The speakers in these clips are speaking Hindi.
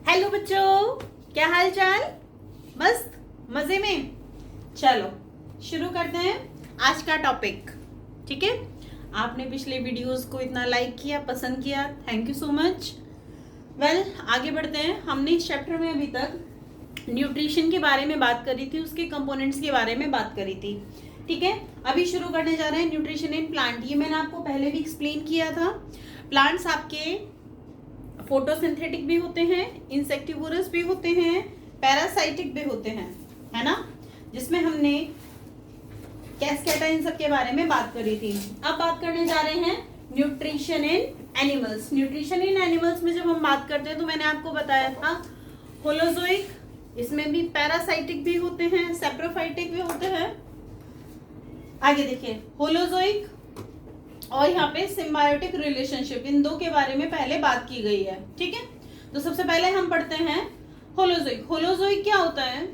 हेलो बच्चों, क्या हाल चाल? मस्त मजे में। चलो शुरू करते हैं आज का टॉपिक। ठीक है, आपने पिछले वीडियोस को इतना लाइक किया, पसंद किया, thank you so much. Well, आगे बढ़ते हैं। हमने इस चैप्टर में अभी तक न्यूट्रिशन के बारे में बात करी थी, उसके कंपोनेंट्स के बारे में बात करी थी। ठीक है, अभी शुरू करने जा रहे हैं न्यूट्रिशन इन प्लांट। ये मैंने आपको पहले भी एक्सप्लेन किया था। प्लांट्स आपके फोटोसिंथेटिक भी होते हैं, इंसेक्टिवोरस भी होते हैं, पैरासाइटिक भी होते हैं, है ना, जिसमें हमने कैस्केटा इन सब के बारे में बात करी थी। अब बात करने जा रहे हैं nutrition in animals. Nutrition in animals में जब हम बात करते हैं तो मैंने आपको बताया था होलोजोइक, इसमें भी पैरासाइटिक भी होते हैं, सेप्रोफाइटिक भी होते हैं। आगे देखिए, होलोजोइक और यहाँ पे सिम्बायोटिक रिलेशनशिप, इन दो के बारे में पहले बात की गई है। ठीक है, तो सबसे पहले हम पढ़ते हैं होलोजोइक। होलोजोइक क्या होता है?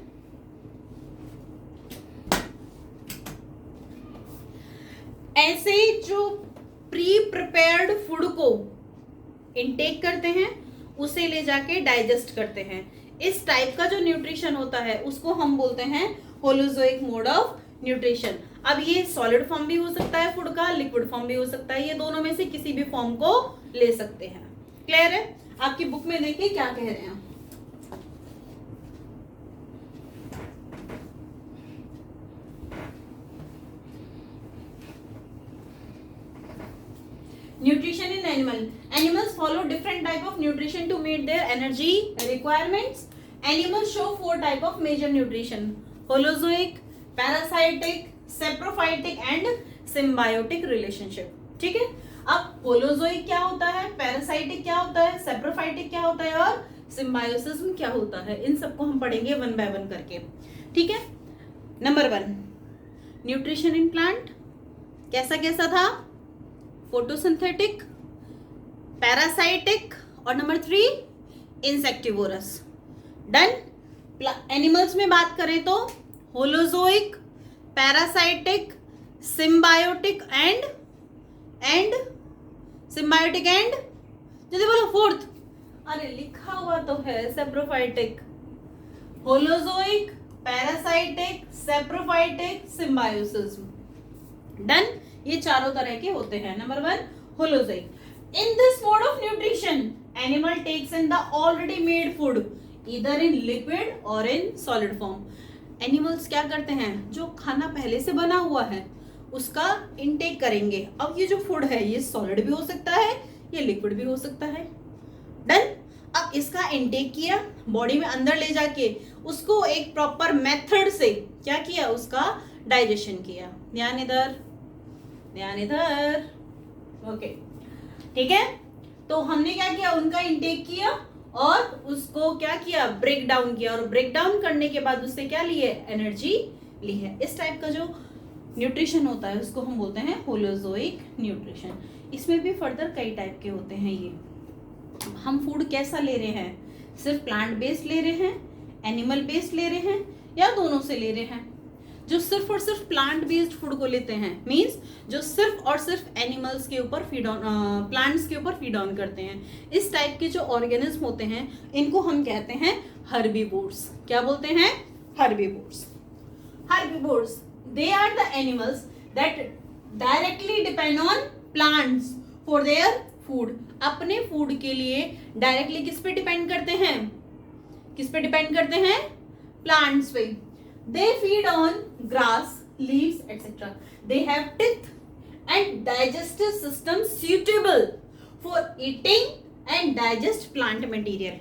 ऐसे जो प्री प्रिपेयर्ड फूड को इनटेक करते हैं, उसे ले जाके डाइजेस्ट करते हैं। इस टाइप का जो न्यूट्रिशन होता है उसको हम बोलते हैं होलोजोइक मोड ऑफ न्यूट्रिशन। अब ये सॉलिड फॉर्म भी हो सकता है फूड का, लिक्विड फॉर्म भी हो सकता है, ये दोनों में से किसी भी फॉर्म को ले सकते हैं। क्लियर है? आपकी बुक में देखिए क्या कह रहे हैं। Nutrition in animals follow different type of nutrition to meet their energy requirements. Animals show 4 type of major nutrition: holozoic, parasitic, saprophytic and symbiotic relationship. ठीक है, अब होलोजोइक क्या होता है, पैरासाइटिक क्या होता है, सेप्रोफाइटिक क्या होता है और सिम्बायोसिस क्या होता है, इन सबको हम पढ़ेंगे वन बाय वन करके। ठीक है, नंबर 1 न्यूट्रिशन इन प्लांट कैसा कैसा था? फोटोसिंथेटिक, पैरासाइटिक और नंबर 3 इंसेक्टिवोरस। डन। एनिमल्स में बात करें तो holozoic, parasitic, symbiotic and symbiotic and जल्दी बोलो फोर्थ। अरे लिखा हुआ तो है saprophytic. Holozoic, parasitic, saprophytic, symbiosis. Done. ये चारों तरह के होते हैं। Number 1 holozoic. In this mode of nutrition animal takes in the already made food either in liquid और इन सॉलिड फॉर्म। एनिमल्स क्या करते हैं, जो खाना पहले से बना हुआ है उसका इनटेक करेंगे। अब ये जो फूड है ये सॉलिड भी हो सकता है, ये लिक्विड भी हो सकता है। डन। अब इसका इनटेक किया, बॉडी में अंदर ले जाके उसको एक प्रॉपर मेथड से क्या किया, उसका डाइजेशन किया। ध्यान इधर, ध्यान इधर। ओके, ठीक है, तो हमने क्या किया, उनका इनटेक किया और उसको क्या किया, ब्रेक डाउन किया, और ब्रेक डाउन करने के बाद उससे क्या लिए, एनर्जी ली है। इस टाइप का जो न्यूट्रिशन होता है उसको हम बोलते हैं होलोजोइक न्यूट्रिशन। इसमें भी फर्दर कई टाइप के होते हैं। ये हम फूड कैसा ले रहे हैं, सिर्फ प्लांट बेस्ड ले रहे हैं, एनिमल बेस्ड ले रहे हैं, या दोनों से ले रहे हैं। जो सिर्फ और सिर्फ प्लांट बेस्ड फूड को लेते हैं, मींस जो सिर्फ और सिर्फ एनिमल्स के ऊपर फीड ऑन, प्लांट्स के ऊपर फीड ऑन करते हैं, इस टाइप के जो ऑर्गेनिज्म होते हैं इनको हम कहते हैं हर्बीवोर्स। क्या बोलते हैं? Herbivores. Herbivores, they are the animals that directly depend on plants for their food. अपने फूड के लिए डायरेक्टली किस पे डिपेंड करते हैं, किस पे डिपेंड करते हैं, प्लांट्स पे। They feed on grass, leaves, etc. They have teeth and digestive system suitable for eating and digest plant material.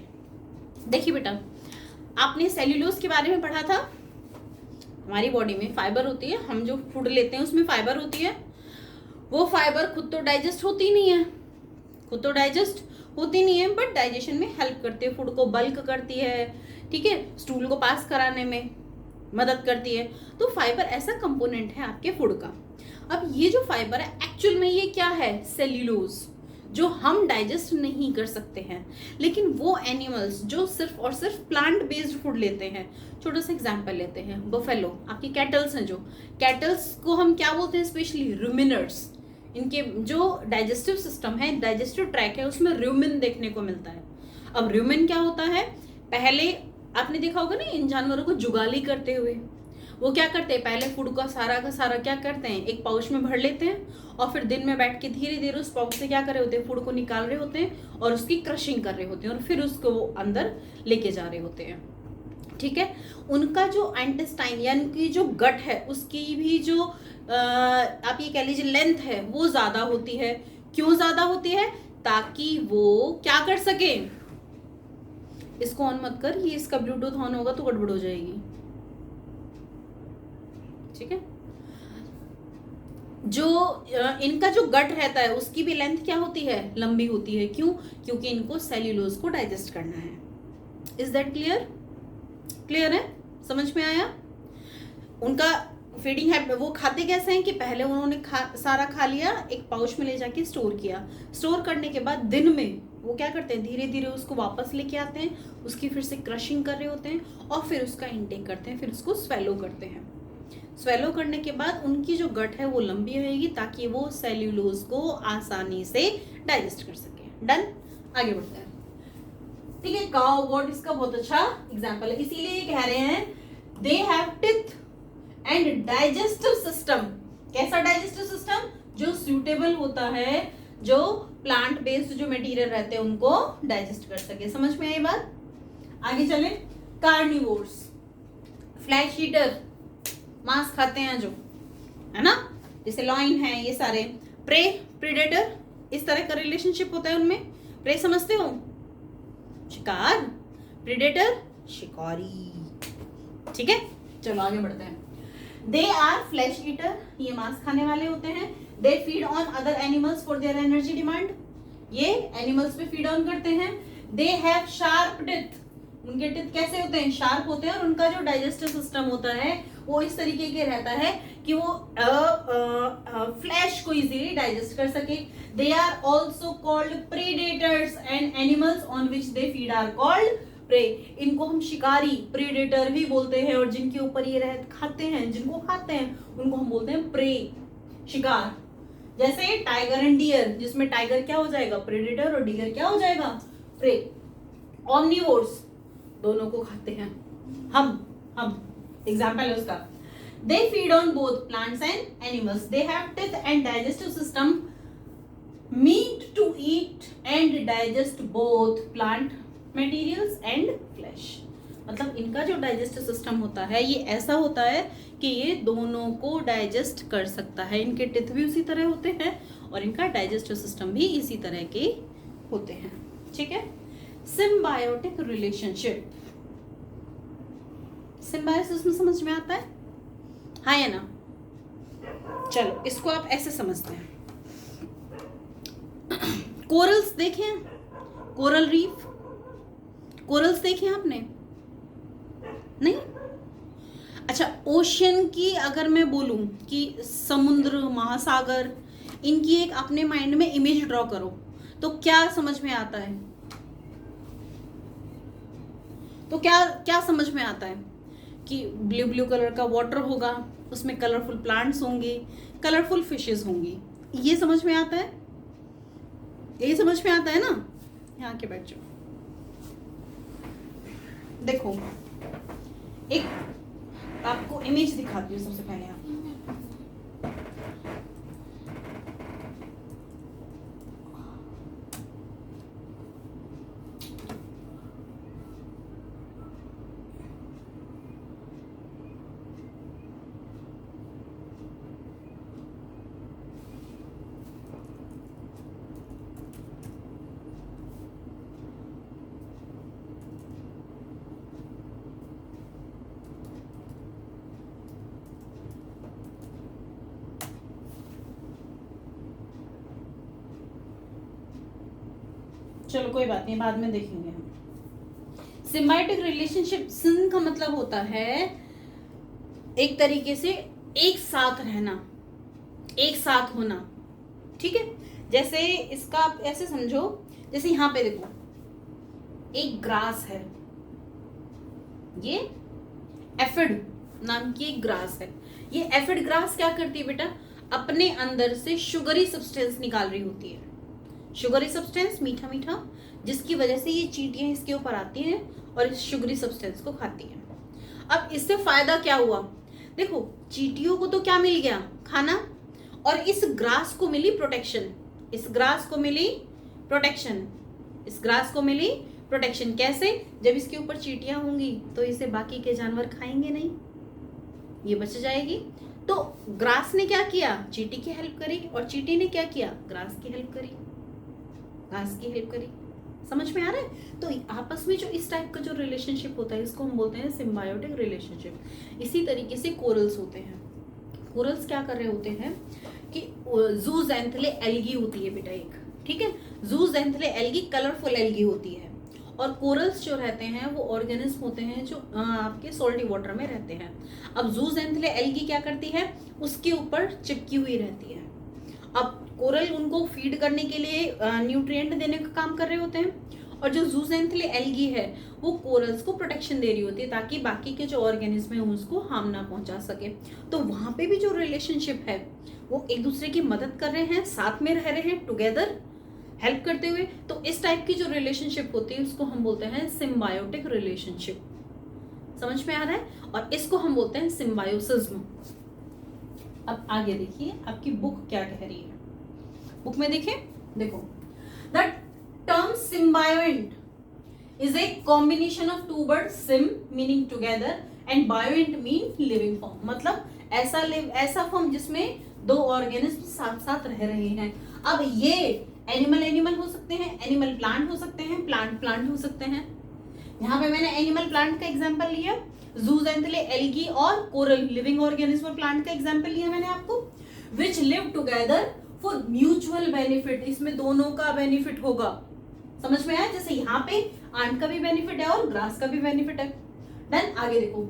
देखिए बेटा, आपने सेल्यूलोज के बारे में पढ़ा था। हमारी बॉडी में फाइबर होती है, हम जो फूड लेते हैं उसमें फाइबर होती है। वो फाइबर खुद तो डाइजेस्ट होती नहीं है, खुद तो डाइजेस्ट होती नहीं है, बट डाइजेशन में हेल्प करती है, फूड को बल्क करती है। ठीक है, स्टूल को पास कराने में मदद करती है। तो फाइबर ऐसा कंपोनेंट है आपके फूड का। अब ये जो फाइबर है एक्चुअल में ये क्या है, सेल्यूलोज, जो हम डाइजेस्ट नहीं कर सकते हैं। लेकिन वो एनिमल्स जो सिर्फ और सिर्फ प्लांट बेस्ड फूड लेते हैं, छोटा सा एग्जांपल लेते हैं, बफेलो, आपकी कैटल्स हैं, जो कैटल्स को हम क्या बोलते हैं, स्पेशली रूमिनर्स। इनके जो डाइजेस्टिव सिस्टम है, डाइजेस्टिव ट्रैक है, उसमें रूमिन देखने को मिलता है। अब र्यूमेन क्या होता है, पहले आपने देखा होगा ना इन जानवरों को जुगाली करते हुए, वो क्या करते हैं, पहले फूड का सारा क्या करते हैं, एक पाउच में भर लेते हैं और फिर दिन में बैठ के धीरे धीरे उस पाउच से क्या कर रहे होते हैं, फूड को निकाल रहे होते हैं और उसकी क्रशिंग कर रहे होते हैं और फिर उसको वो अंदर लेके जा रहे होते हैं। ठीक है, उनका जो इंटेस्टाइन यानी कि जो गट है उसकी भी जो आप ये कह लीजिए लेंथ है वो ज्यादा होती है। क्यों ज्यादा होती है, ताकि वो क्या कर सके, इसको ऑन मत कर, ये इसका ब्लूटूथ ऑन होगा तो गड़बड़ हो जाएगी। ठीक है, जो इनका जो गट रहता है उसकी भी लेंथ क्या होती है, लंबी होती है। क्यों, क्योंकि इनको सेल्यूलोज को डाइजेस्ट करना है। Is that clear? क्लियर है, समझ में आया? उनका फीडिंग है, वो खाते कैसे हैं कि पहले उन्होंने सारा खा लिया, एक पाउच में ले जाके स्टोर किया, स्टोर करने के बाद दिन में वो क्या करते हैं, धीरे धीरे उसको वापस लेके आते हैं, उसकी फिर से क्रशिंग कर रहे होते हैं और फिर उसका इंटेक करते हैं, फिर उसको स्वेलो करते हैं। स्वेलो करने के बाद उनकी जो गट है वो लंबी रहेगी ताकि वो सेल्यूलोज को आसानी से डाइजेस्ट कर सके। डन, आगे बढ़ते हैं। ठीक है, काउ गॉट इसका बहुत अच्छा एग्जांपल है, इसीलिए ये कह रहे हैं दे have teeth and digestive system. कैसा डाइजेस्टिव सिस्टम, जो सूटेबल होता है, जो प्लांट बेस्ड जो मटेरियल रहते हैं उनको डाइजेस्ट कर सके। समझ में आई बात? आगे चले, कार्निवोर्स, फ्लैश ईटर, मांस खाते हैं जो, है ना, जैसे लॉइन है, ये सारे। प्रे, प्रीडेटर, इस तरह का रिलेशनशिप होता है उनमें। प्रे समझते हो, शिकार, प्रीडेटर शिकारी। ठीक है, चलो आगे बढ़ते हैं। दे आर फ्लैश ईटर, ये मांस खाने वाले होते हैं। दे feed on other animals for their energy demand, ये एनिमल्स पे फीड ऑन करते हैं। दे हैव शार्प टीथ, उनके टीथ कैसे होते हैं, शार्प होते हैं, और उनका जो डाइजेस्टिव सिस्टम होता है वो इस तरीके के रहता है कि वो फ्लैश को इजीली डाइजेस्ट कर सके। They are also called predators and animals on which they feed are called prey. इनको हम शिकारी, प्रीडेटर भी बोलते हैं, और जिनके ऊपर ये खाते हैं, जिनको खाते हैं उनको हम बोलते हैं प्रे, शिकार। जैसे टाइगर एंड डियर, जिसमें टाइगर क्या हो जाएगा, प्रेडेटर, और डियर क्या हो जाएगा, प्रे। ऑमनिवोर्स, दोनों को खाते हैं हम एग्जाम्पल है उसका। They feed on both plants and animals, they have teeth and digestive system, meant to eat and digest both plant materials and flesh. मतलब इनका जो डाइजेस्टिव सिस्टम होता है ये ऐसा होता है कि ये दोनों को डाइजेस्ट कर सकता है। इनके टिथ भी उसी तरह होते हैं और इनका डाइजेस्टिव सिस्टम भी इसी तरह के होते हैं। ठीक है, सिम्बायोटिक रिलेशनशिप, सिम्बायोसिस में समझ में आता है, हाँ या ना? चलो इसको आप ऐसे समझते हैं। कोरल्स देखें, कोरल रीफ, कोरल्स देखे आपने? नहीं? अच्छा, ओशन की अगर मैं बोलूं कि समुद्र, महासागर, इनकी एक अपने माइंड में इमेज ड्रॉ करो तो क्या समझ में आता है? तो क्या समझ में आता है कि ब्लू ब्लू कलर का वाटर होगा, उसमें कलरफुल प्लांट्स होंगे, कलरफुल फिशेस होंगी। ये समझ में आता है? ये समझ में आता है ना? यहाँ के बैठ जाओ। देखो, एक आपको इमेज दिखाती हूँ सबसे पहले। आप चलो कोई बात नहीं, बाद में देखेंगे हम। सिम्बायोटिक रिलेशनशिप, सिन का मतलब होता है एक तरीके से एक साथ रहना, एक साथ होना। ठीक है, जैसे इसका आप ऐसे समझो, जैसे यहाँ पे देखो एक ग्रास है, ये एफिड नाम की एक ग्रास है। ये एफिड ग्रास क्या करती है बेटा, अपने अंदर से शुगरी सब्सटेंस निकाल रही होती है। शुगरी सब्सटेंस, मीठा मीठा, जिसकी वजह से ये चींटियां इसके ऊपर आती हैं और इस शुगरी सब्सटेंस को खाती हैं। अब इससे फायदा क्या हुआ? देखो, चींटियों को तो क्या मिल गया? खाना। और इस ग्रास को मिली प्रोटेक्शन, इस ग्रास को मिली प्रोटेक्शन, इस ग्रास को मिली प्रोटेक्शन। कैसे? जब इसके ऊपर चींटियां होंगी तो इसे बाकी के जानवर खाएंगे नहीं, ये बच जाएगी। तो ग्रास ने क्या किया? चींटी की हेल्प करी, और चींटी ने क्या किया? ग्रास की हेल्प करी, घास की हेल्प करी। समझ में आ रहा है? तो आपस में जो इस टाइप का जो रिलेशनशिप होता है इसको हम बोलते हैं सिम्बायोटिक रिलेशनशिप। इसी तरीके से कोरल्स होते हैं। कोरल्स क्या कर रहे होते हैं कि जूज़ैंथले एल्गी होती है बेटा एक, ठीक है? जूज़ैंथले एल्गी कलरफुल एल्गी होती है, और कोरल्स जो रहते हैं वो ऑर्गेनिज्म होते हैं जो आपके सॉल्टी वाटर में रहते हैं। अब जूज़ैंथले एल्गी क्या करती है? उसके ऊपर चिपकी हुई रहती है। अब कोरल उनको फीड करने के लिए न्यूट्रिएंट देने का काम कर रहे होते हैं, और जो जूज़ैंथले एल्गी है वो कोरल्स को प्रोटेक्शन दे रही होती है ताकि बाकी के जो ऑर्गेनिज्म है उसको हार्म ना पहुंचा सके। तो वहां पे भी जो रिलेशनशिप है वो एक दूसरे की मदद कर रहे हैं, साथ में रह रहे हैं, टुगेदर हेल्प करते हुए। तो इस टाइप की जो रिलेशनशिप होती है उसको हम बोलते हैं सिम्बायोटिक रिलेशनशिप। समझ में आ रहा है? और इसको हम बोलते हैं सिम्बायोसिज्म। अब आगे देखिए आपकी बुक क्या कह रही है। बुक में देखें, देखो, the term symbiont is a combination of two words, sim meaning together and bioint mean living form। मतलब ऐसा फॉर्म जिसमें दो ऑर्गेनिज्म साथ साथ रह रहे हैं। अब ये एनिमल हो सकते हैं, एनिमल प्लांट हो सकते हैं, प्लांट हो सकते हैं। यहाँ पे मैंने एनिमल प्लांट का एग्जांपल लिया, जूज़ैंथले एल्गी और कोरल लिविंग ऑर्गेनिज्म और प्लांट का एग्जांपल लिया मैंने आपको, which live together for mutual benefit. इसमें दोनों का बेनिफिट होगा। समझ में आया? जैसे यहाँ पे आंट का भी बेनिफिट है और ग्रास का भी बेनिफिट है। देन आगे देखो,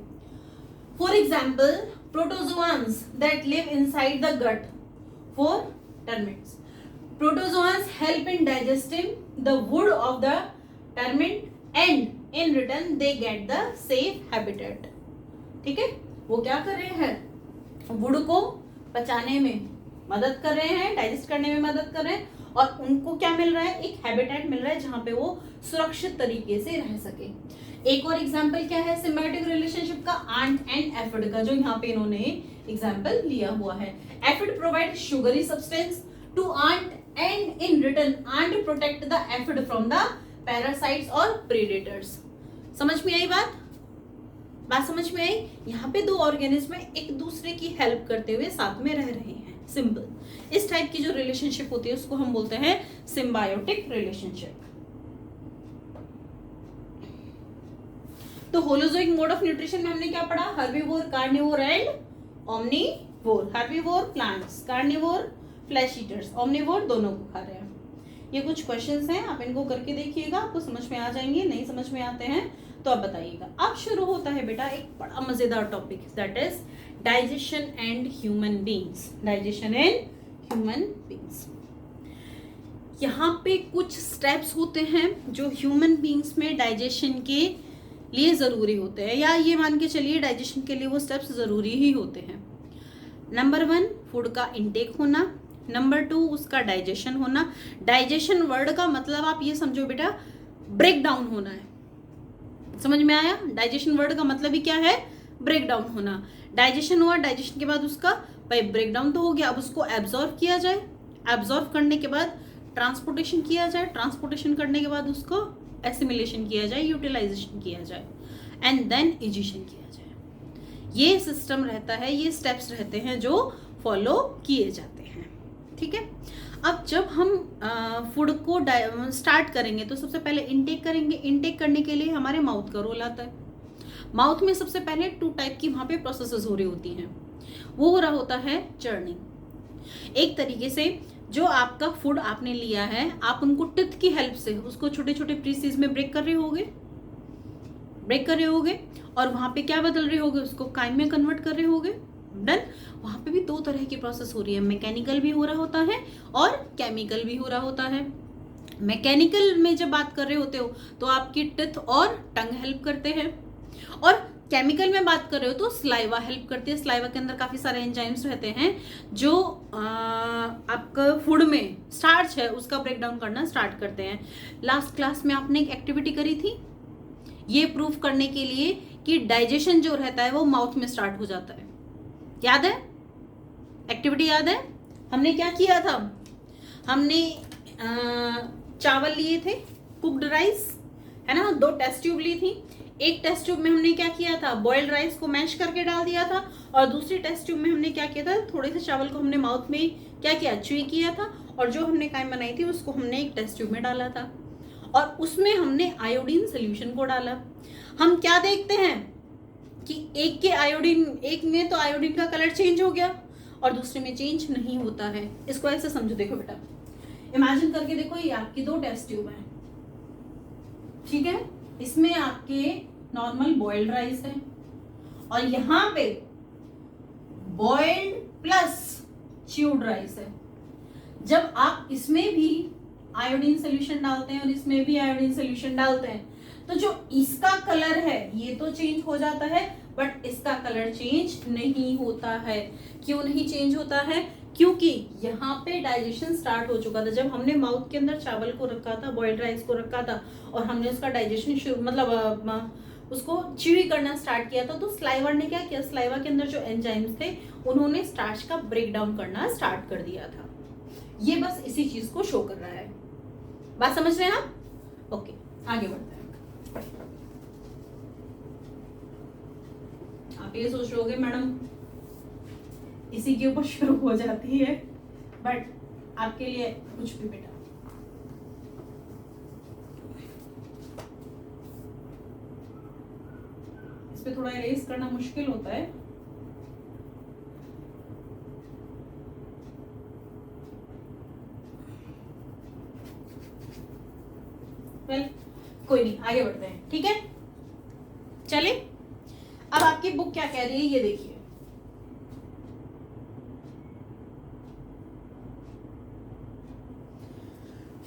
for example protozoans that live inside the gut for termites. Protozoans help in digesting the wood of the termite and in return they get the safe habitat. ठीक है, वो क्या कर रहे हैं? वुड को पचाने में मदद कर रहे हैं, डाइजेस्ट करने में मदद कर रहे हैं, और उनको क्या मिल रहा है? एक हैबिटेट मिल रहा है जहां पे वो सुरक्षित तरीके से रह सके। एक और एग्जांपल क्या है सिम्बायोटिक रिलेशनशिप का? आंट एंड एफिड का, जो यहाँ पे इन्होंने एग्जांपल लिया हुआ है। Aphid provide sugary substance to ant and in return ant protect the aphid from the parasites और प्रेडेटर्स। समझ में आई बात समझ में आई? यहाँ पे दो ऑर्गेनिज्म एक दूसरे की हेल्प करते हुए साथ में रह रहे हैं। सिंपल। इस टाइप की जो रिलेशनशिप होती है उसको हम बोलते हैं सिम्बायोटिक रिलेशनशिप। तो होलोजोइक मोड ऑफ न्यूट्रिशन में हमने क्या पढ़ा? Herbivore, carnivore and omnivore. Herbivore plants, carnivore flash eaters, omnivore दोनों को खा रहे हैं। ये कुछ क्वेश्चंस हैं, आप इनको करके देखिएगा, आपको समझ में आ जाएंगे। नहीं समझ में आते हैं तो आप बताइएगा। अब शुरू होता है बेटा एक बड़ा मजेदार topic, that is digestion and human beings. Digestion and human beings. यहाँ पे कुछ स्टेप्स होते हैं जो ह्यूमन बींग्स में डाइजेशन के लिए ज़रूरी होते हैं, या ये मान के चलिए डाइजेशन के लिए वो स्टेप्स ज़रूरी ही होते हैं। नंबर 1 फूड का इंटेक होना, नंबर 2 उसका डाइजेशन होना। डाइजेशन वर्ड का मतलब आप ये समझो बेटा ब्रेक डाउन होना है। समझ में आया? डाइजेशन वर्ड का मतलब ही क्या है? ब्रेक डाउन होना। डाइजेशन हुआ, डाइजेशन के बाद उसका भाई ब्रेक डाउन तो हो गया, अब उसको एब्जॉर्व किया जाए, एब्जॉर्व करने के बाद ट्रांसपोर्टेशन किया जाए, ट्रांसपोर्टेशन करने के बाद उसको एसिमिलेशन किया जाए, यूटिलाइजेशन किया जाए, एंड देन इजिशन किया जाए। ये सिस्टम रहता है, ये स्टेप्स रहते हैं जो फॉलो किए जाते हैं। ठीक है, अब जब हम फूड को स्टार्ट करेंगे तो सबसे पहले इनटेक करेंगे। इनटेक करने के लिए हमारे माउथ का रोल आता है। माउथ में सबसे पहले 2 टाइप की वहां पे प्रोसेसेस हो रही होती हैं। वो हो रहा होता है चर्निंग। एक तरीके से जो आपका फूड आपने लिया है, आप उनको टिथ की हेल्प से उसको छोटे छोटे पीसेस में ब्रेक कर रहे होगे, और वहां पे क्या बदल रहे होगे? उसको काइम में कन्वर्ट कर रहे होगे। डन। वहां पे भी 2 तरह की प्रोसेस हो रही है, मैकेनिकल भी हो रहा होता है और केमिकल भी हो रहा होता है। मैकेनिकल में जब बात कर रहे होते हो तो आपकी टिथ और टंग हेल्प करते हैं, और केमिकल में बात कर रहे हो तो स्लाइवा हेल्प करती है। स्लाइवा के अंदर काफी सारे एंजाइम्स रहते हैं जो आपका फूड में स्टार्च है उसका ब्रेक डाउन करना स्टार्ट करते हैं। लास्ट क्लास में आपने एक एक्टिविटी करी थी ये प्रूव करने के लिए कि डाइजेशन जो रहता है वो माउथ में स्टार्ट हो जाता है। याद है? एक्टिविटी याद है? हमने क्या किया था? हमने चावल लिए थे, कुक्ड राइस, है ना, 2 टेस्ट ट्यूब ली थी। एक टेस्ट ट्यूब में हमने क्या किया था? बॉइल्ड राइस को मैश करके डाल दिया था, और दूसरी टेस्ट ट्यूब में हमने क्या किया था? थोड़े से चावल को हमने माउथ में क्या किया? च्यूई किया था, और जो हमने काइम बनाई थी उसको हमने एक टेस्ट ट्यूब में डाला था, और उसमें हमने आयोडीन सोल्यूशन को डाला। हम क्या देखते हैं कि एक में तो आयोडीन का कलर चेंज हो गया और दूसरे में चेंज नहीं होता है। इसको ऐसे समझो, देखो बेटा, इमेजिन करके देखो, ये आपकी 2 टेस्ट ट्यूब है, ठीक है, इसमें आपके नॉर्मल बॉइल्ड राइस है, और यहां पे बॉइल्ड प्लस च्यूड राइस है। जब आप इसमें भी आयोडीन सोल्यूशन डालते हैं और इसमें भी आयोडीन सोल्यूशन डालते हैं तो जो इसका कलर है ये तो चेंज हो जाता है, बट इसका कलर चेंज नहीं होता है। क्यों नहीं चेंज होता है? क्योंकि यहाँ पे डाइजेशन स्टार्ट हो चुका था। जब हमने माउथ के अंदर चावल को रखा था, बॉइल्ड राइस को रखा था, और हमने उसका डाइजेशन उसको च्यूई करना स्टार्ट किया था, तो स्लाइवा ने क्या किया? स्लाइवा के अंदर जो एंजाइम्स थे उन्होंने स्टार्च का ब्रेक डाउन करना स्टार्ट कर दिया था। ये बस इसी चीज को शो कर रहा है। बात समझ रहे हैं आप? ओके, आगे बढ़ते हैं। आप ये सोच रहे होगे मैडम इसी के ऊपर शुरू हो जाती है, बट आपके लिए कुछ भी बेटा, इस पे थोड़ा इरेज करना मुश्किल होता है। वेल, कोई नहीं, आगे बढ़ते हैं, ठीक है? चले, अब आपकी बुक क्या कह रही है ये देखिए।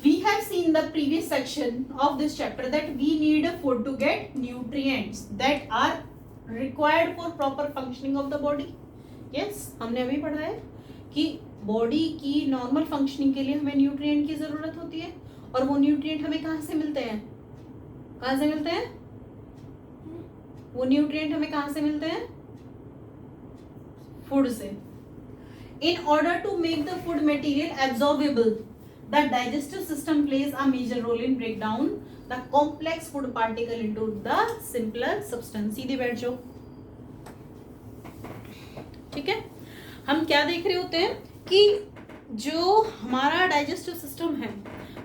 We have seen the previous section of this chapter that we need a food to get nutrients that are required for proper functioning of the body. Yes, हमने अभी पढ़ा है कि बॉडी की नॉर्मल फंक्शनिंग के लिए हमें न्यूट्रिएंट की जरूरत होती है, और वो न्यूट्रिएंट हमें कहाँ से मिलते हैं? कहाँ से मिलते हैं? वो न्यूट्रिएंट हमें कहाँ से मिलते हैं? फूड से। In order to make the food material absorbable, the digestive system plays a major role in break down the complex food particle into the simpler substance. सीधे बैठ जाओ, ठीक है? हम क्या देख रहे होते हैं कि जो हमारा डाइजेस्टिव सिस्टम है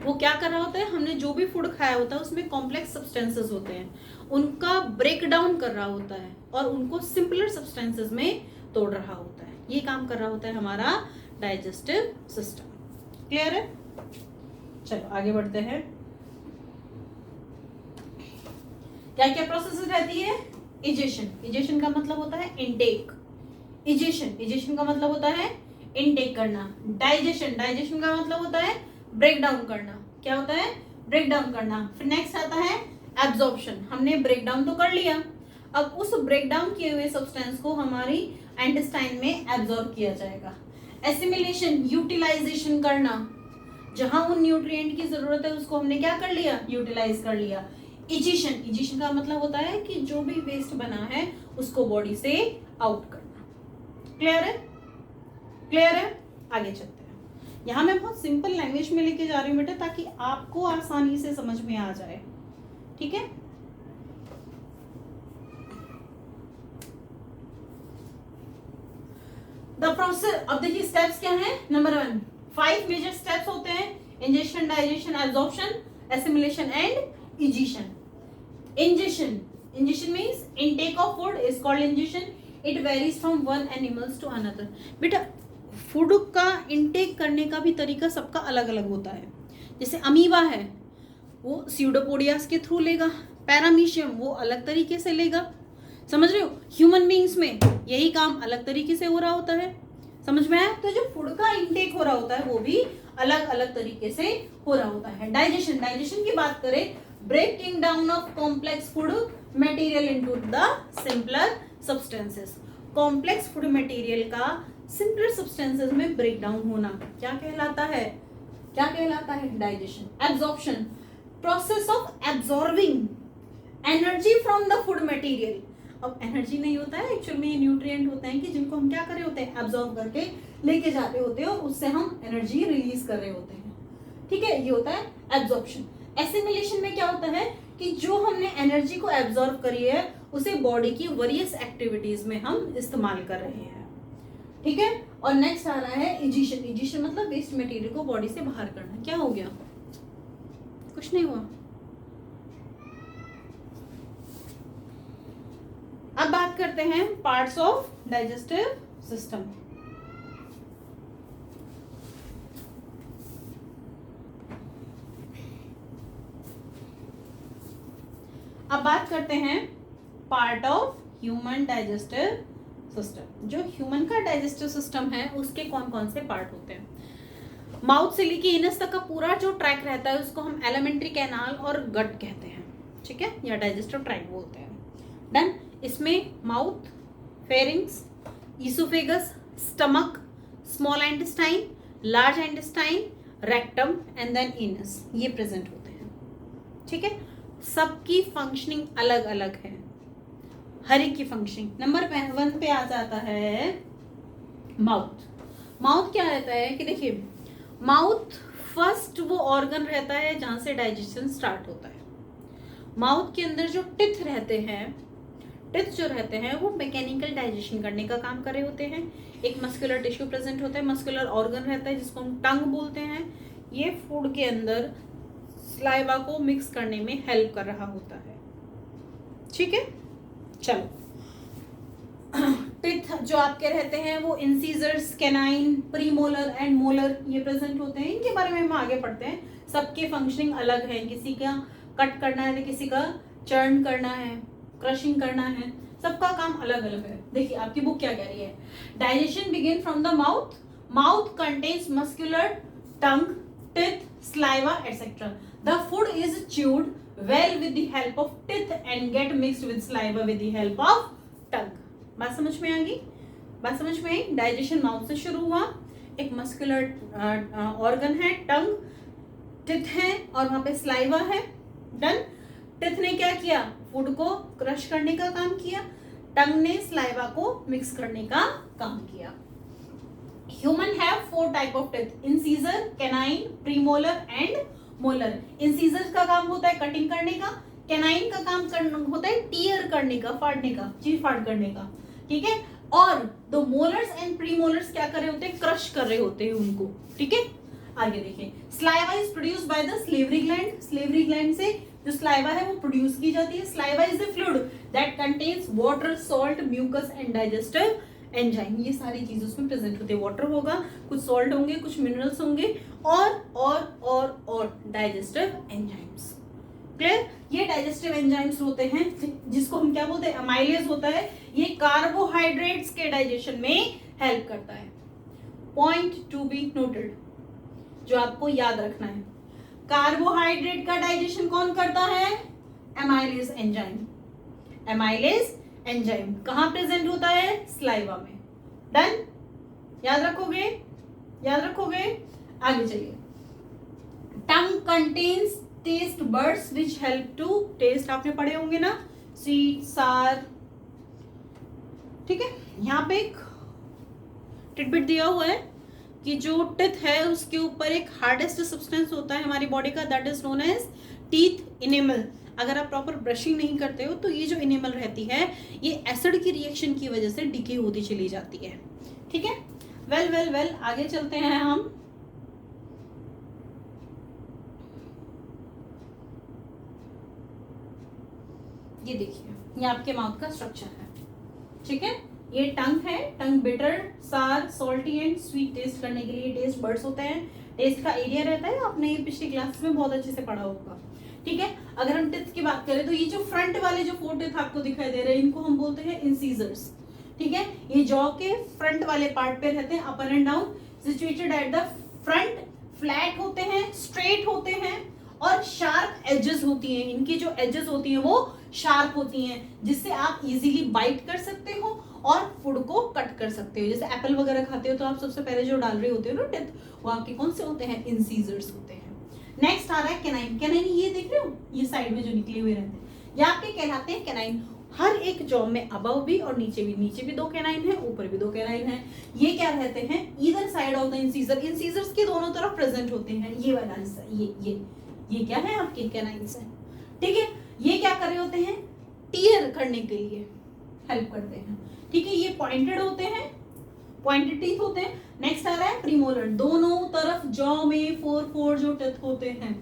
वो क्या कर रहा होता है? हमने जो भी फूड खाया होता है उसमें कॉम्प्लेक्स सब्सटेंसेस होते हैं, उनका ब्रेक डाउन कर रहा होता है और उनको सिंपलर सब्सटेंसेस में तोड़ रहा होता है। ये काम कर रहा होता है हमारा डाइजेस्टिव सिस्टम। क्लियर है? चलो आगे बढ़ते हैं। क्या क्या प्रोसेस रहती है? इजेशन का मतलब होता है इनटेक। इजेशन का मतलब होता है इनटेक करना। डाइजेशन का मतलब होता है ब्रेक डाउन करना। क्या होता है? ब्रेक डाउन करना। फिर नेक्स्ट आता है एब्जॉर्प्शन। हमने ब्रेक डाउन तो कर लिया, अब उस ब्रेक डाउन किए हुए सब्सटेंस को हमारी इंटेस्टाइन में एब्जॉर्ब किया जाएगा। एसिमिलेशन, यूटिलाइजेशन करना, जहां उन न्यूट्रिएंट की जरूरत है उसको हमने क्या कर लिया? यूटिलाइज कर लिया। इजेशन का मतलब होता है कि जो भी वेस्ट बना है उसको बॉडी से आउट करना। क्लियर है? क्लियर है? आगे चलते हैं। यहाँ मैं बहुत सिंपल लैंग्वेज में लेके जा रही हूँ बेटा, ताकि आपको आसानी से समझ में आ जाए। ठीक है? द प्रोसेस, अब देखिए स्टेप्स क्या है। नंबर 1, 5 मेजर स्टेप्स होते हैं: ingestion, digestion, absorption, assimilation and egestion. Ingestion means intake of food is called ingestion. It varies from one animals to another. बेटा फूड का इनटेक करने का भी तरीका सबका अलग अलग होता है। जैसे अमीबा है वो स्यूडोपोडियास के थ्रू लेगा, पैरामीशियम वो अलग तरीके से लेगा। समझ रहे हो? ह्यूमन बीइंग्स में यही काम अलग तरीके से हो रहा होता है। समझ में आया? तो जो फूड का इनटेक हो रहा होता है वो भी अलग अलग तरीके से हो रहा होता है। डाइजेशन की बात करें breaking down of complex food material into the simpler substances. complex food material का simpler substances में break down होना क्या कहलाता है? क्या कहलाता है? Digestion. Absorption, process of absorbing energy from the food material. अब एनर्जी नहीं होता है, एक्चुअल में ये न्यूट्रिएंट होते हैं कि जिनको हम क्या कर रहे होते हैं? एब्जॉर्ब करके लेके जाते होते हैं और उससे हम एनर्जी रिलीज कर रहे होते हैं. ठीक है, ये होता है एब्जॉर्प्शन. एसिमिलेशन में क्या होता है कि जो हमने एनर्जी को एब्जॉर्ब करी है उसे बॉडी की वेरियस एक्टिविटीज में हम इस्तेमाल कर रहे हैं. ठीक है, और नेक्स्ट आ रहा है इजिशन. इजिशन मतलब वेस्ट मटेरियल को बॉडी से बाहर करना. क्या हो गया? कुछ नहीं हुआ. अब बात करते हैं पार्ट्स ऑफ डाइजेस्टिव सिस्टम. अब बात करते हैं part of human digestive system. जो ह्यूमन का डाइजेस्टिव सिस्टम है उसके कौन कौन से पार्ट होते हैं? माउथ से लेके एनस तक का पूरा जो ट्रैक रहता है उसको हम एलिमेंट्री कैनाल और गट कहते हैं. ठीक है, या डाइजेस्टिव ट्रैक बोलते हैं. डन. इसमें mouth, pharynx, oesophagus, stomach, small intestine, large intestine, rectum and then anus, ये प्रेजेंट होते हैं. ठीक है, सबकी फंक्शनिंग अलग अलग है. हर एक की फंक्शनिंग. नंबर 1 पे आ जाता है माउथ. माउथ क्या रहता है कि देखिए, माउथ फर्स्ट वो ऑर्गन रहता है जहां से डाइजेशन स्टार्ट होता है. माउथ के अंदर जो टिथ रहते हैं, टिथ जो रहते हैं वो मैकेनिकल डाइजेशन करने का काम कर रहे होते हैं. एक मस्कुलर टिश्यू प्रेजेंट होता है, मस्कुलर ऑर्गन रहता है जिसको हम टंग बोलते हैं. ये फूड के अंदर स्लाइवा को मिक्स करने में हेल्प कर रहा होता है. ठीक है, चलो. टिथ जो आपके रहते हैं वो incisors, canine, premolar and molar, ये प्रेजेंट होते हैं. इनके बारे में हम आगे पढ़ते हैं. सबके फंक्शनिंग अलग है. किसी का कट करना है, किसी का चर्न करना है, क्रशिंग करना है. सबका काम अलग अलग है. देखिए आपकी बुक क्या कह रही है. Digestion begin from the mouth. Mouth contains muscular, tongue, teeth, saliva etc. The food is chewed well with the help of teeth and get mixed with saliva with the help of tongue. बात समझ में आ गई? बात समझ में आई? डाइजेशन माउथ से शुरू हुआ. एक मस्कुलर ऑर्गन है टंग, टिथ है और वहां पे स्लाइवा है. डन. टिथ ने क्या किया? फूड को क्रश करने का काम किया. टंग ने स्लाइवा को मिक्स करने का काम किया. Human have 4 type of teeth: incisor, canine, premolar and molar. Incisor का काम होता है कटिंग करने का. कैनाइन का काम होता है टीयर करने का, फाड़ने का, चीर फाड़ करने का. ठीक है, और दो मोलर्स एंड प्रीमोलर्स क्या कर रहे होते हैं? क्रश कर रहे होते हैं उनको. ठीक है, आगे देखिए. Saliva is produce by the salivary gland. Salivary gland से जो स्लाइवा है वो प्रोड्यूस की जाती है. Saliva is the fluid that contains water, salt, mucus and digestive enzyme. ये सारी चीजें उसमें प्रेजेंट होती है. वाटर होगा, कुछ सॉल्ट होंगे, कुछ मिनरल्स होंगे और डाइजेस्टिव एंजाइम्स. क्लियर? ये डाइजेस्टिव एंजाइम्स होते हैं जिसको हम क्या बोलते हैं? अमाइलेज होता है. ये कार्बोहाइड्रेट्स के डाइजेशन में हेल्प करता है. पॉइंट टू बी नोटेड, जो आपको याद रखना है. कार्बोहाइड्रेट का डाइजेशन कौन करता है? Amylase enzyme. अमाइलेज एंजाइम कहां प्रेजेंट होता है? स्लाइवा में. डन. याद रखोगे? याद रखोगे? आगे चलिए. Tongue contains taste buds which help to taste. आपने पढ़े होंगे ना, स्वीट, सार. ठीक है, यहाँ पे एक टिडबिट दिया हुआ है कि जो टिथ है उसके ऊपर एक हार्डेस्ट सब्सटेंस होता है हमारी बॉडी का, that is known as teeth enamel. अगर आप प्रॉपर ब्रशिंग नहीं करते हो तो ये जो इनेमल रहती है ये एसिड की रिएक्शन की वजह से डिके होती चली जाती है. ठीक है, वेल आगे चलते हैं हम. ये देखिए, ये आपके माउथ का स्ट्रक्चर है. ठीक है, ये टंग है. टंग बिटर, सार, सॉल्टी एंड स्वीट टेस्ट करने के लिए टेस्ट बर्ड्स होते हैं. टेस्ट का एरिया रहता है, आपने ये पिछली क्लास में बहुत अच्छे से पढ़ा होगा. ठीक है, अगर हम टिथ की बात करें तो ये जो फ्रंट वाले जो 4 टिथ आपको दिखाई दे रहे हैं इनको हम बोलते हैं इंसीजर्स. ठीक है, ये जॉ के फ्रंट वाले पार्ट पे रहते हैं, upper and down, situated at the front, flat होते हैं, स्ट्रेट होते हैं और शार्प एजेस होती हैं, इनकी जो एजेस होती हैं वो शार्प होती हैं, जिससे आप इजीली बाइट कर सकते हो और फूड को कट कर सकते हो। जैसे एप्पल वगैरह खाते हो तो आप सबसे पहले जो डाल रहे होते हो ना टिप, वो आपके कौन से होते हैं, इंसीजर्स होते हैं। नेक्स्ट आ रहा है कैनाइन। कैनाइन ये देख रहे हो, ये साइड में जो निकले हुए रहते हैं, ये आपके कहलाते हैं कैनाइन। हर एक जॉ में अबव भी और नीचे भी दो कैनाइन है, ऊपर भी दो कैनाइन है। ये क्या रहते हैं, either side of the incisor, incisors के दोनों तरफ प्रेजेंट होते हैं। ये वाला हिस्सा, ये क्या है आपके कैनाइन्स है, ठीक है। ये क्या कर रहे होते हैं, टीयर करने के लिए हेल्प करते हैं, ठीक है। ये पॉइंटेड होते हैं, पॉइंटेड टीथ होते हैं। नेक्स्ट आ रहा है प्रीमोलर, दोनों तरफ जॉ में फोर जो टीथ होते हैं,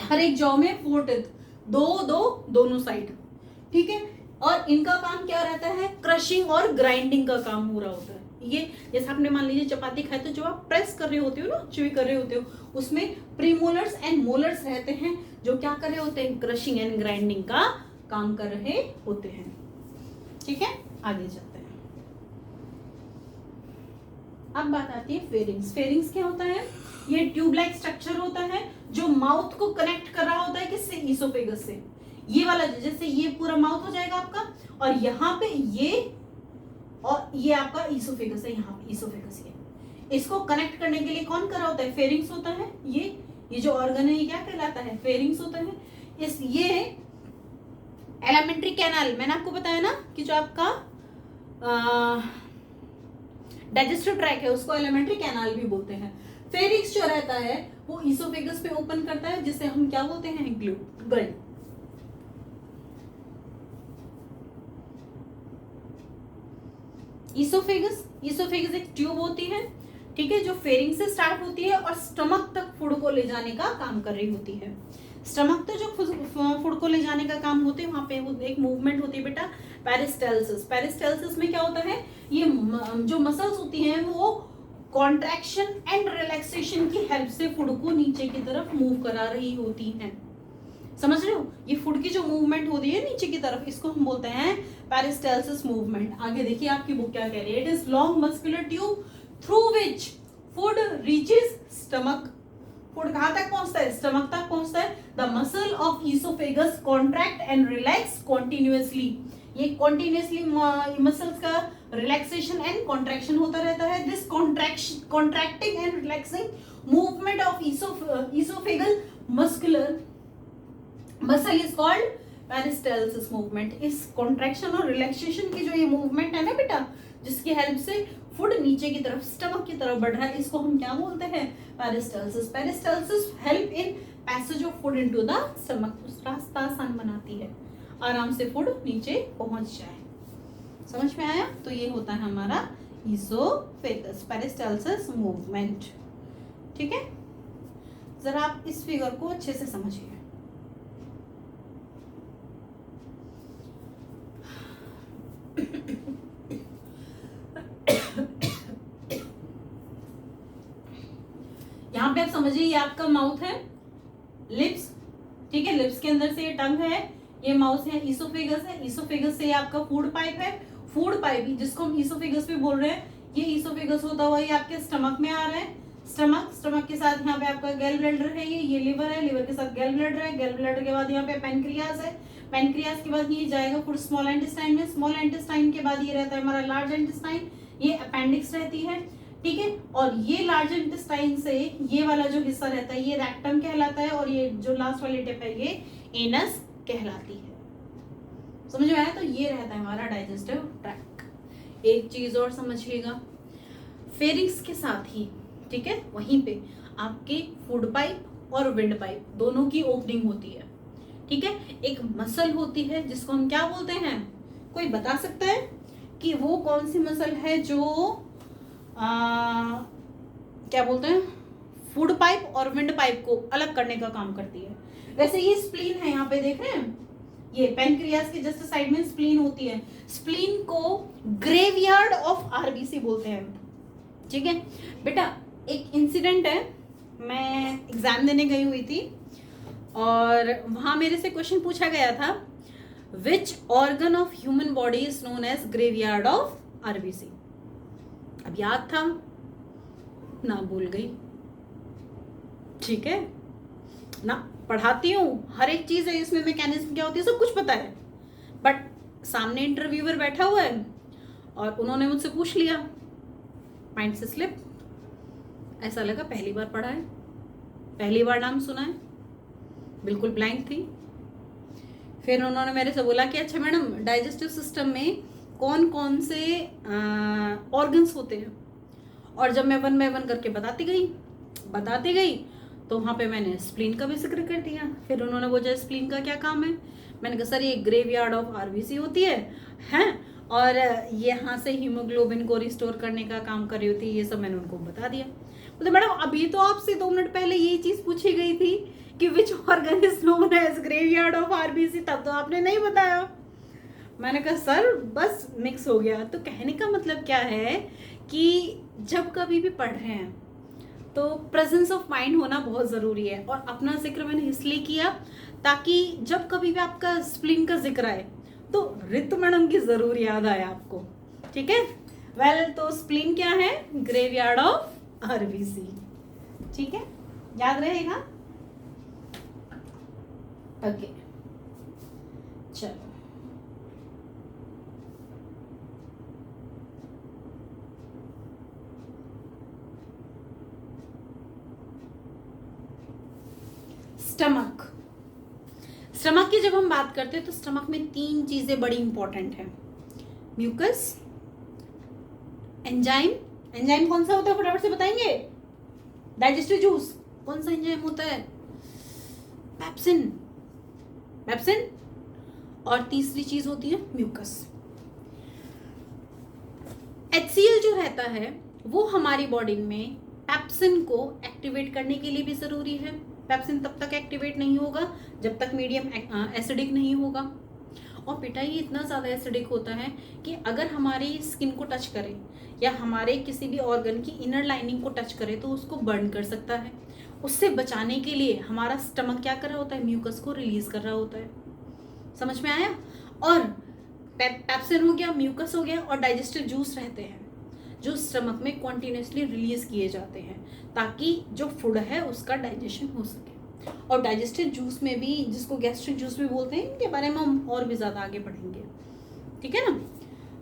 हर एक जॉ में 4 टीथ, दोनों साइड, ठीक है। और इनका काम क्या रहता है, क्रशिंग और ग्राइंडिंग का काम हो रहा होता है। ये जैसे आपने मान लीजिए चपाती खाए तो जो आप प्रेस कर रहे होते हो ना, च्यूई कर रहे होते हो, उसमें प्रीमोलर्स एंड मोलर्स रहते हैं जो क्या कर रहे होते हैं, क्रशिंग एंड ग्राइंडिंग का काम कर रहे होते हैं, ठीक है। आगे चलते हैं। अब बात आती है फेरिंग्स। फेरिंग्स क्या होता है, ये ट्यूब लाइक स्ट्रक्चर होता है जो माउथ को कनेक्ट कर रहा होता है किससे, ईसोफेगस से। ये वाला जैसे ये पूरा माउथ हो जाएगा आपका, और यहाँ पे ये और ये आपका ईसोफेगस है, यहाँ पे ईसोफेगस ये, इसको कनेक्ट करने के लिए कौन कर रहा होता है, फेरिंग्स होता है। ये जो ऑर्गन है ये क्या कहलाता है, फेरिंग्स होता है। ये एलिमेंट्री कैनाल, मैंने आपको बताया ना कि जो आपका डाइजेस्टिव ट्रैक है उसको एलिमेंट्री कैनाल भी बोलते हैं। फेरिंग्स जो रहता है वो ईसोफेगस पे ओपन करता है, जिसे हम क्या बोलते हैं, ग्लूट। ईसोफेगस एक ट्यूब होती है, ठीक है, जो फेरिंग से स्टार्ट होती है और स्टमक तक फूड को ले जाने का काम कर रही होती है। स्टमक तक जो फूड को ले जाने का काम होती है, वहां पे एक मूवमेंट होती है बेटा, पेरिस्टालसिस। पेरिस्टालसिस में क्या होता है, ये जो मसल्स होती हैं वो कॉन्ट्रैक्शन एंड रिलैक्सेशन की हेल्प से फूड को नीचे की तरफ मूव करा रही होती हैं। समझ रहे हो, ये फूड की जो मूवमेंट होती है नीचे की तरफ, इसको हम बोलते हैं पेरिस्टालसिस मूवमेंट। आगे देखिए आपकी बुक क्या कह रही है, it is long muscular tube through which food reaches stomach. Food कहां तक पहुंचता है, स्टमक तक पहुंचता है। The muscle of oesophagus contract and relax continuously. ये कॉन्टिन्यूअसली मसल्स का रिलैक्सेशन एंड कॉन्ट्रैक्शन होता रहता है। This contracting and relaxing movement of oesophageal muscular muscle is called peristalsis movement. इस कॉन्ट्रैक्शन और रिलैक्सेशन की जो ये मूवमेंट है ना बेटा, जिसकी हेल्प से फूड नीचे की तरफ स्टमक की तरफ बढ़ रहा है, इसको हम क्या बोलते हैं, peristalsis. Peristalsis help in passage of food into the stomach, रास्ता आसान बनाती है, आराम से फूड नीचे पहुंच जाए। समझ में आया, तो ये होता है हमारा ईसोफेगस पेरिस्टालसिस मूवमेंट, ठीक है। जरा आप इस फिगर को अच्छे से समझिए। यहाँ पे आप समझिए, ये आपका माउथ है, लिप्स, ठीक है, लिप्स के अंदर से ये टंग है, ये माउथ है, ईसोफेगस है, ईसोफेगस से ये आपका फूड पाइप है, फूड पाइप जिसको हम ईसोफेगस भी बोल रहे हैं, ये ईसोफेगस होता हुआ ये आपके स्टमक में आ रहा है। स्टमक के साथ यहाँ पे आपका गैल ब्लैडर है, ये लिवर है, लिवर के साथ गैल ब्लैडर है, गैल ब्लैडर के बाद यहाँ पे पैनक्रियास है, पैनक्रियास के बाद ये जाएगा फूड स्मॉल इंटेस्टाइन में, स्मॉल इंटेस्टाइन के बाद ये रहता है हमारा लार्ज इंटेस्टाइन, ये अपेंडिक्स रहती है, ठीक है। और ये लार्ज इंटेस्टाइन से ये वाला जो हिस्सा रहता है ये रेक्टम कहलाता है, और ये जो लास्ट वाली टिप है ये एनस कहलाती है। समझ में आया, तो ये रहता है हमारा डाइजेस्टिव ट्रैक्ट। एक चीज और समझिएगा, फेरिंग्स के साथ ही, ठीक है, वहीं पे आपके फूड पाइप और विंड पाइप दोनों की ओपनिंग होती है, ठीक है। एक मसल होती है जिसको हम क्या बोलते हैं, कोई बता सकता है कि वो कौन सी मसल है जो क्या बोलते हैं, फूड पाइप और विंड पाइप को अलग करने का काम करती है। वैसे ये स्प्लीन है, यहाँ पे देख रहे हैं, ये पैनक्रियास के जस्ट साइड में स्प्लीन होती है। स्प्लीन को ग्रेवयार्ड ऑफ आरबीसी बोलते हैं, ठीक है बेटा। एक इंसिडेंट है, मैं एग्जाम देने गई हुई थी और वहां मेरे से क्वेश्चन पूछा गया था, which organ of human body is known as graveyard of RBC. अब याद था ना, भूल गई, ठीक है ना, पढ़ाती हूँ, हर एक चीज़ है इसमें, मैकेनिज्म क्या होती है सब कुछ पता है, बट सामने इंटरव्यूअर बैठा हुआ है और उन्होंने मुझसे पूछ लिया, माइंड से स्लिप, ऐसा लगा पहली बार पढ़ा है, पहली बार नाम सुना है, बिल्कुल ब्लैंक थी। फिर उन्होंने मेरे से बोला कि अच्छा मैडम, डाइजेस्टिव सिस्टम में कौन कौन से ऑर्गन्स होते हैं, और जब मैं वन बाय वन करके बताती गई तो वहाँ पे मैंने स्प्लीन का भी जिक्र कर दिया। फिर उन्होंने बोला स्प्लीन का क्या काम है, मैंने कहा सर ये ग्रेवयार्ड ऑफ आरबीसी होती है हैं, और यहाँ से हीमोग्लोबिन को रिस्टोर करने का काम कर रही होती है, ये सब मैंने उनको बता दिया। बोले मैडम अभी तो आपसे 2 मिनट पहले यही चीज़ पूछी गई थी कि which organ is known as graveyard of RBC, तब तो आपने नहीं बताया। मैंने कहा सर बस मिक्स हो गया। तो कहने का मतलब क्या है कि जब कभी भी पढ़ रहे हैं तो प्रेजेंस ऑफ माइंड होना बहुत ज़रूरी है, और अपना जिक्र मैंने इसलिए किया ताकि जब कभी भी आपका स्प्लीन का जिक्र आए तो रितु मैडम की ज़रूर याद आए आपको, ठीक है। वेल, तो स्प्लीन क्या है, ग्रेवयार्ड ऑफ आरबीसी, ठीक है, याद रहेगा। ओके चलो, स्टमक की जब हम बात करते हैं तो स्टमक में 3 चीजें बड़ी इंपॉर्टेंट है, म्यूकस, एंजाइम कौन सा होता है फटाफट से बताएंगे, डाइजेस्टिव जूस कौन सा एंजाइम होता है, पेप्सिन, और तीसरी चीज होती है म्यूकस। HCl जो रहता है वो हमारी बॉडी में पेप्सिन को एक्टिवेट करने के लिए भी जरूरी है। पेप्सिन तब तक एक्टिवेट नहीं होगा जब तक मीडियम एसिडिक नहीं होगा, और बेटा ये इतना ज़्यादा एसिडिक होता है कि अगर हमारी स्किन को टच करे या हमारे किसी भी ऑर्गन की इनर लाइनिंग को टच करे तो उसको बर्न कर सकता है। उससे बचाने के लिए हमारा स्टमक क्या कर रहा होता है, म्यूकस को रिलीज कर रहा होता है। समझ में आया। और पेप्सिन हो गया, म्यूकस हो गया, और डाइजेस्टिव जूस रहते हैं जो स्टमक में कॉन्टिन्यूसली रिलीज किए जाते हैं ताकि जो फूड है उसका डाइजेशन हो सके। और डाइजेस्टिव जूस में भी, जिसको गैस्ट्रिक जूस भी बोलते हैं, इनके बारे में हम और भी ज़्यादा आगे बढ़ेंगे, ठीक है ना।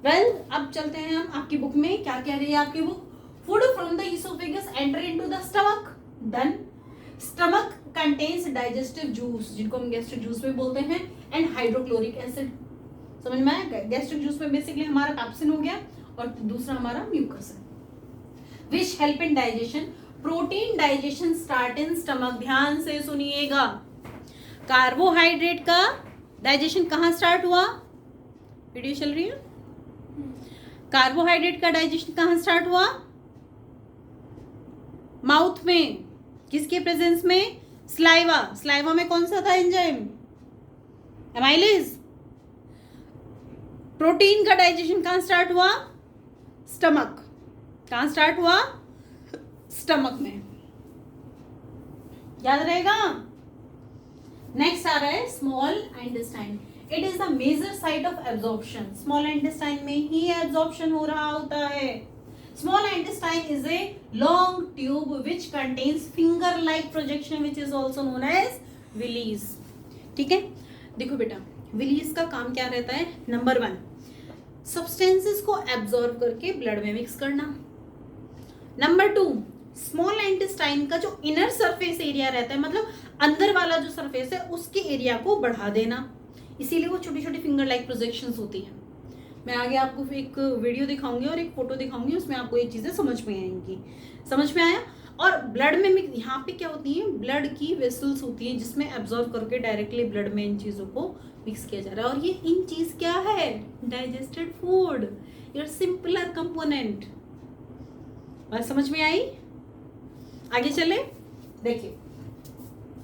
वेल, अब चलते हैं हम आपकी बुक में, क्या कह रही है आपकी book, food from the oesophagus enter into the stomach, done. Stomach contains digestive juice, जिनको हम गैस्ट्रिक जूस भी बोलते हैं, एंड हाइड्रोक्लोरिक एसिड। समझ में आया। गैस्ट्रिक जूस में बेसिकली हमारा पेप्सिन हो गया और दूसरा हमारा म्यूकस है, which help in digestion. Protein digestion start in stomach, ध्यान से सुनिएगा। कार्बोहाइड्रेट का डाइजेशन कहाँ स्टार्ट हुआ, वीडियो चल रही है, कार्बोहाइड्रेट का डाइजेशन कहाँ स्टार्ट हुआ, माउथ में, किसके प्रेजेंस में, स्लाइवा में कौन सा था एंजाइम, एमाइलेज। प्रोटीन का डाइजेशन कहाँ स्टार्ट हुआ, स्टमक, कहाँ स्टार्ट हुआ, स्टमक में, याद रहेगा। नेक्स्ट आ रहा है small intestine, it is the major site of absorption. Small intestine में ही एब्जॉर्प्शन हो रहा होता है। Small intestine is a long tube which contains finger like projection which is also known as villi, ठीक है। देखो बेटा, विलीज का काम क्या रहता है, नंबर 1 सब्सटेंसेस को एब्जॉर्ब करके ब्लड में मिक्स करना। नंबर 2 स्मॉल इंटेस्टाइन का जो इनर सरफेस एरिया रहता है, मतलब अंदर वाला जो सरफेस है, उसके एरिया को बढ़ा देना, इसीलिए वो छोटी छोटी फिंगर लाइक प्रोजेक्शंस होती हैं। मैं आगे आपको एक वीडियो दिखाऊंगी और एक फोटो दिखाऊंगी, उसमें आपको ये चीजें समझ में आएंगी। समझ में आया। और ब्लड में यहाँ पे क्या होती है, ब्लड की वेसल्स होती हैं जिसमें एब्जॉर्ब करके डायरेक्टली ब्लड में इन चीजों को मिक्स किया जा रहा है। और ये इन चीज क्या है, digested food, your simpler component. बात समझ में आई। आगे चले, देखिए,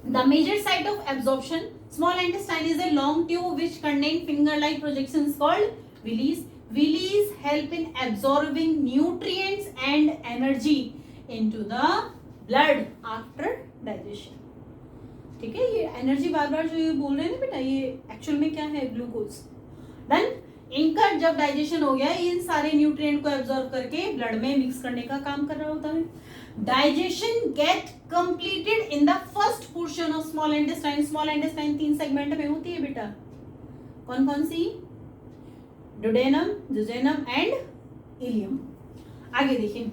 the major site of absorption, small intestine is a long tube which contain finger like projections called villi. Villi help in absorbing nutrients and energy into the blood after digestion, ठीक है। ये एनर्जी बार बार जो ये बोल रहे हैं ना बेटा, ये एक्चुअल में क्या है, ग्लूकोज। डन। इनका जब डाइजेशन हो गया, इन सारे न्यूट्रिएंट को एब्जॉर्ब करके ब्लड में मिक्स करने का काम कर रहा होता है। Digestion get completed in the first portion of small intestine. Small intestine 3 segment में होती है बेटा. कौन कौन सी? Duodenum, jejunum and ileum. आगे देखिए.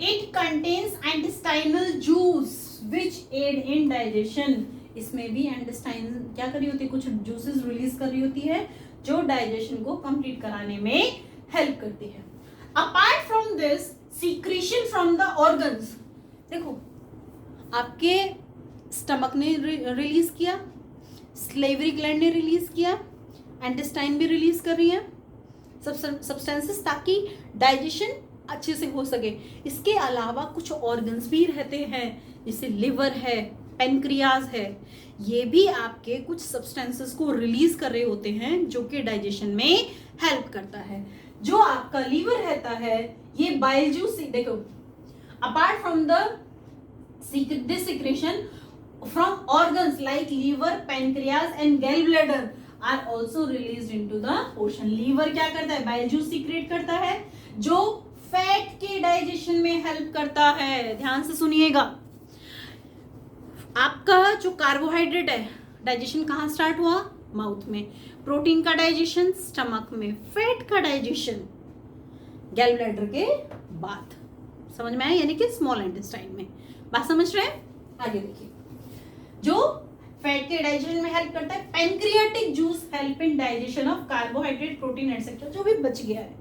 It contains intestinal juice which aid in digestion. इसमें भी इंटेस्टाइन क्या कर रही होती है? कुछ जूसेस रिलीज कर रही होती है जो डाइजेशन को कंप्लीट कराने में हेल्प करती है. Apart from this secretion from the organs. देखो आपके स्टमक ने रिलीज किया, स्लेवरी ग्लैंड ने रिलीज किया, इंटेस्टाइन भी रिलीज कर रही है सब्सटेंसेस ताकि डाइजेशन अच्छे से हो सके. इसके अलावा कुछ ऑर्गन्स भी रहते हैं जैसे लिवर है, पेनक्रियाज है, ये भी आपके कुछ सब्सटेंसेस को रिलीज कर रहे होते हैं जो कि डाइजेशन में हेल्प करता है. जो आपका लीवर रहता है ये बाइल जूस, देखो apart from the this secretion from organs like liver, pancreas and gall bladder are also release into the portion. Liver क्या करता है? बाइल जूस सीक्रेट करता है जो फैट के डाइजेशन में हेल्प करता है. ध्यान से सुनिएगा. आपका जो कार्बोहाइड्रेट है डाइजेशन कहाँ स्टार्ट हुआ? माउथ में. प्रोटीन का डाइजेशन स्टमक में. फैट का डाइजेशन गैल ब्लैडर के बाद. समझ में आया? यानी कि स्मॉल इंटेस्टाइन में. बात समझ रहे हैं? आगे देखिए. जो फैट के डाइजेशन में हेल्प करता है, pancreatic juice help in digestion of carbohydrate, protein etcetera जो भी बच गया है.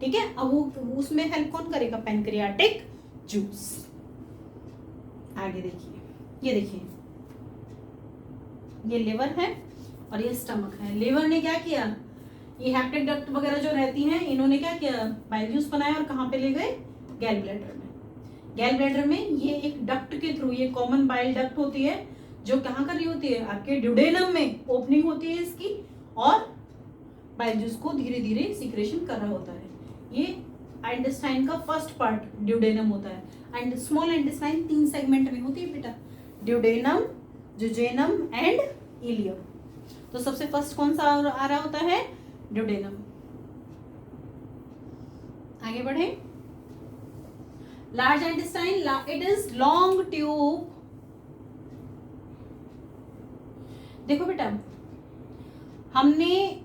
ठीक है. अब वो उसमें हेल्प कौन करेगा? Pancreatic juice. आगे देखिए. ये देखिए ये लिवर है और ये स्टमक है. लिवर ने क्या किया? ये हेपेटिक डक्ट वगैरह जो रहती हैं इन्होंने क्या किया? बाइल जूस बनाया और कहाँ पे ले गए? गैल ब्लैडर में. गैल ब्लैडर में ये एक डक्ट के थ्रू, ये कॉमन बाइल डक्ट होती है जो कहाँ कर रही होती है? आपके ड्यूडेनम में ओपनिंग होती है इसकी और बाइल जूस को धीरे धीरे सीक्रेशन कर रहा होता है. ये इंटेस्टाइन का फर्स्ट पार्ट ड्यूडेनम होता है. एंड स्मॉल इंटेस्टाइन 3 सेगमेंट में होती है बेटा. Duodenum, jejunum and ileum. तो सबसे फर्स्ट कौन सा आ रहा होता है? ड्यूडेनम. आगे बढ़े. Large intestine, it is long tube. देखो बेटा हमने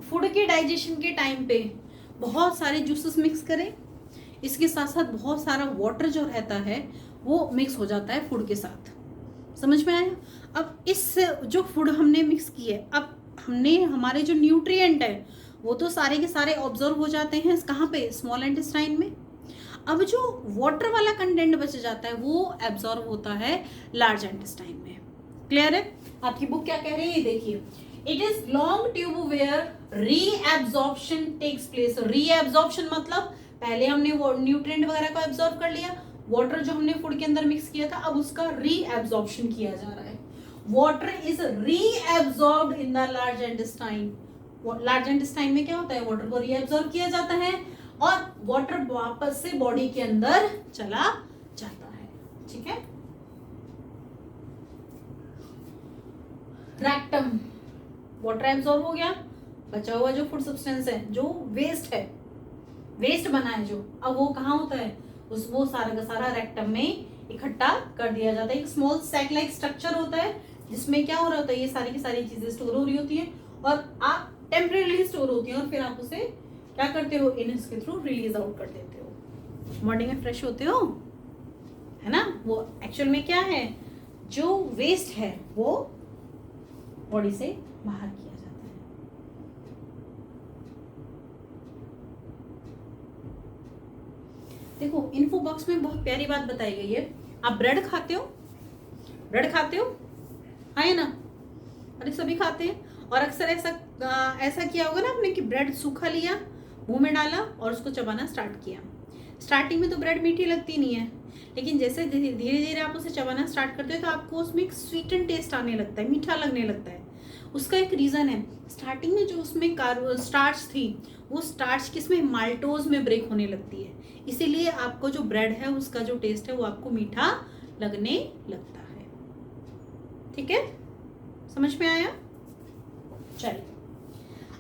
फूड के डाइजेशन के टाइम पे बहुत सारे जूसेस मिक्स करें, इसके साथ साथ बहुत सारा वाटर जो रहता है वो मिक्स हो जाता है फूड के साथ. समझ में आया? अब इस जो फूड हमने मिक्स किए, अब हमने हमारे जो न्यूट्रिएंट है वो तो सारे के सारे ऑब्जर्व हो जाते हैं कहाँ पे? स्मॉल इंटेस्टाइन में. अब जो वाटर वाला कंटेंट बच जाता है वो एब्जॉर्व होता है लार्ज इंटेस्टाइन में. क्लियर है? आपकी बुक क्या कह रही है? देखिए. It is long tube where reabsorption takes place. Reabsorption मतलब पहले हमने वो न्यूट्रिएंट वगैरह को एब्जॉर्ब कर लिया, वाटर जो हमने फूड के अंदर मिक्स किया था अब उसका रीएब्जॉर्प्शन किया जा रहा है. Water is reabsorbed in the large intestine. Large intestine में क्या होता है? वाटर को रीएब्जॉर्ब किया जाता है और वाटर वापस से बॉडी के अंदर चला जाता है. ठीक है. रेक्टम, वाटर एब्जॉर्ब हो गया, बचा हुआ जो फूड सब्सटेंस है, जो वेस्ट है, वेस्ट बना है जो, अब वो कहाँ होता है? वो सारा का सारा रेक्टम में इकट्ठा कर दिया जाता है. एक स्मॉल सैक लाइक स्ट्रक्चर होता है जिसमें क्या हो रहा होता है? ये सारी की सारी चीजें स्टोर हो रही होती है और आप टेम्परेरी स्टोर होती है और फिर आप उसे क्या करते हो? इनस के थ्रू रिलीज आउट कर देते हो. मॉर्निंग में फ्रेश होते हो, है ना? वो एक्चुअल में क्या है? जो वेस्ट है वो बॉडी से बाहर किया जाता है. देखो इन्फो बॉक्स में बहुत प्यारी बात बताई गई है. आप ब्रेड खाते हो? ब्रेड खाते हो? हाँ ना? अरे सभी खाते हैं. और अक्सर ऐसा किया होगा ना आपने कि ब्रेड सूखा लिया, मुंह में डाला और उसको चबाना स्टार्ट किया. स्टार्टिंग में तो ब्रेड मीठी लगती नहीं है, लेकिन जैसे धीरे धीरे आप उसे चबाना स्टार्ट करते हो तो आपको उसमें एक स्वीट एंड टेस्ट आने लगता है, मीठा लगने लगता है. उसका एक रीज़न है. स्टार्टिंग में जो उसमें स्टार्च थी वो स्टार्च किसमें? माल्टोज में ब्रेक होने लगती है. इसीलिए आपको जो ब्रेड है उसका जो टेस्ट है वो आपको मीठा लगने लगता है. ठीक है? समझ में आया? चलिए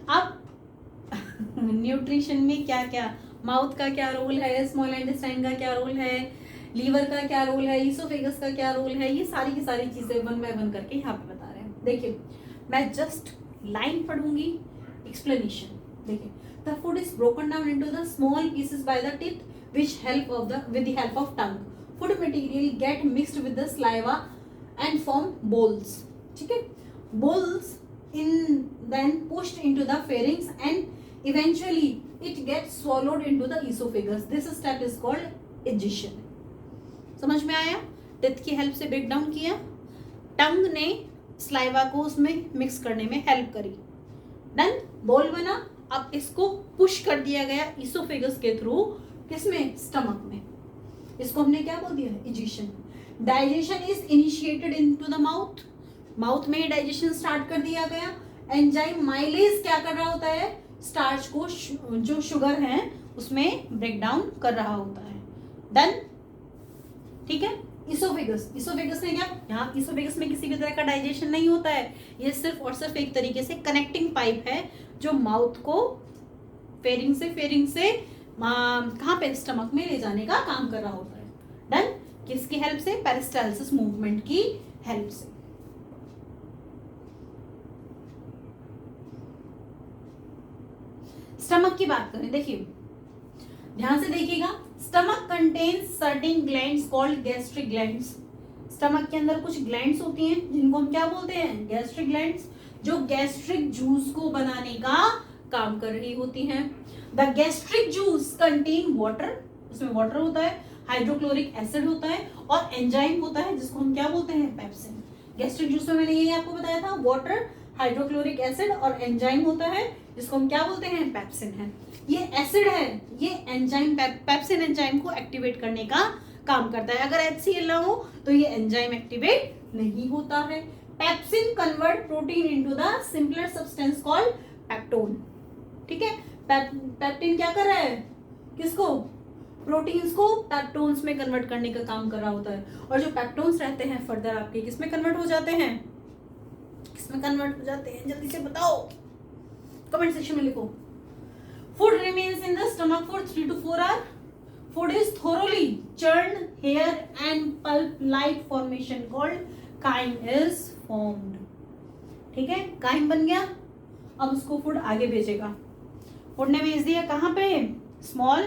अब न्यूट्रिशन में क्या क्या, माउथ का क्या रोल है, स्मॉल इंटेस्टाइन का क्या रोल है, लीवर का क्या रोल है, ईसोफेगस का क्या रोल है, ये सारी की सारी चीजें वन बाय वन करके यहाँ पे बता रहे हैं। देखिए मैं जस्ट लाइन पढ़ूंगी, एक्सप्लेनेशन। देखिए the food is broken down into the small pieces by the teeth which help of the with the help of tongue. Food material gate mixed with the saliva and form bowls. ठीक है, bowls in then pushed into the pharynx and eventually it gets swallowed into the esophagus. This step is called egestion. समझ में आया? टिथ की हेल्प से ब्रेक डाउन किया, टंग ने स्लाइवा को उसमें मिक्स करने में हेल्प करी, डन, बोल बना। अब इसको पुश कर दिया गया इसोफेगस के थ्रू, किसमें, स्टमक में। इसको हमने क्या बोल दिया, egestion. Digestion is initiated into the mouth, mouth में डाइजेशन स्टार्ट कर दिया गया। एंजाइम माइलेज क्या कर रहा होता है, स्टार्च को जो शुगर है उसमें ब्रेक डाउन कर रहा होता है, डन, ठीक है। इसोफेगस, इसोफेगस में क्या, यहाँ इसोफेगस में किसी भी तरह का डाइजेशन नहीं होता है, ये सिर्फ और सिर्फ एक तरीके से कनेक्टिंग पाइप है जो माउथ को फेरिंग से कहाँ पे, स्टमक में ले जाने का काम कर रहा होता है, डन। किसकी हेल्प से, पेरिस्टालसिस मूवमेंट की हेल्प से। स्टमक की बात करें, देखिए ध्यान से देखिएगा, stomach contains certain glands called gastric glands. Stomach के अंदर कुछ ग्लैंड्स होती हैं जिनको हम क्या बोलते हैं, गैस्ट्रिक ग्लैंड्स, जो गैस्ट्रिक जूस को बनाने का काम कर रही होती हैं। The gastric juice contain water, उसमें वाटर होता है, हाइड्रोक्लोरिक एसिड होता है और एंजाइम होता है जिसको हम क्या बोलते हैं, पेप्सिन। गैस्ट्रिक जूस में मैंने यही आपको बताया था, वाटर, हाइड्रोक्लोरिक एसिड और एंजाइम होता है जिसको हम क्या बोलते हैं, पेप्सिन है। ये एसिड है, ये एंजाइम पेप्सिन एंजाइम को एक्टिवेट करने का काम करता है। अगर HCl ना हो तो ये एंजाइम एक्टिवेट नहीं होता है। Pepsin convert protein into the simpler substance called peptone, ठीक है। पेप्टिन क्या कर रहा है, किसको, प्रोटीन्स को पेप्टोन्स में कन्वर्ट करने का काम कर रहा होता है। और जो पेप्टोन्स रहते हैं फर्दर आपके किसमें कन्वर्ट हो जाते हैं, किसमें कन्वर्ट हो जाते हैं, जल्दी से बताओ, कमेंट सेक्शन में लिखो। Food remains in the stomach for 3 to 4 hours. Food is thoroughly churned here and pulp-like formation called chyme is formed. ठीक है, काइम बन गया। अब उसको फूड आगे भेजेगा, फूड ने भेज दिया कहाँ पे, small